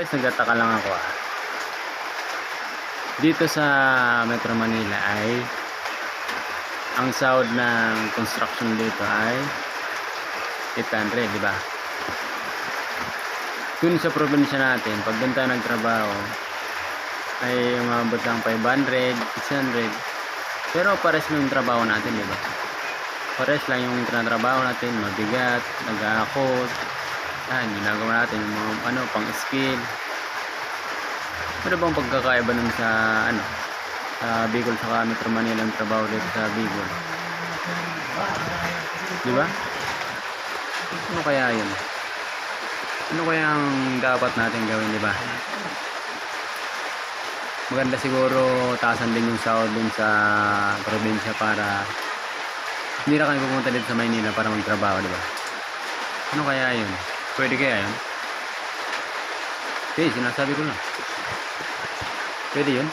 Guys, nagtataka lang ako Dito sa Metro Manila ay ang sahod ng construction dito ay 800, di ba? Dun sa probinsya natin, pag doon tayo nagtrabaho ay umabot lang 500, 600. Pero pares lang yung trabaho natin, di ba? Pares lang yung tinatrabaho natin, mabigat, nag-aakot. Ginagawa natin yung mga pang skill. Ano bang pagkakaiba nun sa sa Bicol sa Metro Manila ang trabaho dito sa Bicol? Di ba? Ano kaya yun? Ano kaya ang dapat natin gawin, di ba? Maganda siguro taasan din yung sahod dun sa probinsya para hindi na kami pumunta dito sa Maynila para magtrabaho, di ba? Ano kaya yun? Pwede kaya yun? Okay, sinasabi ko lang. Pwede yun?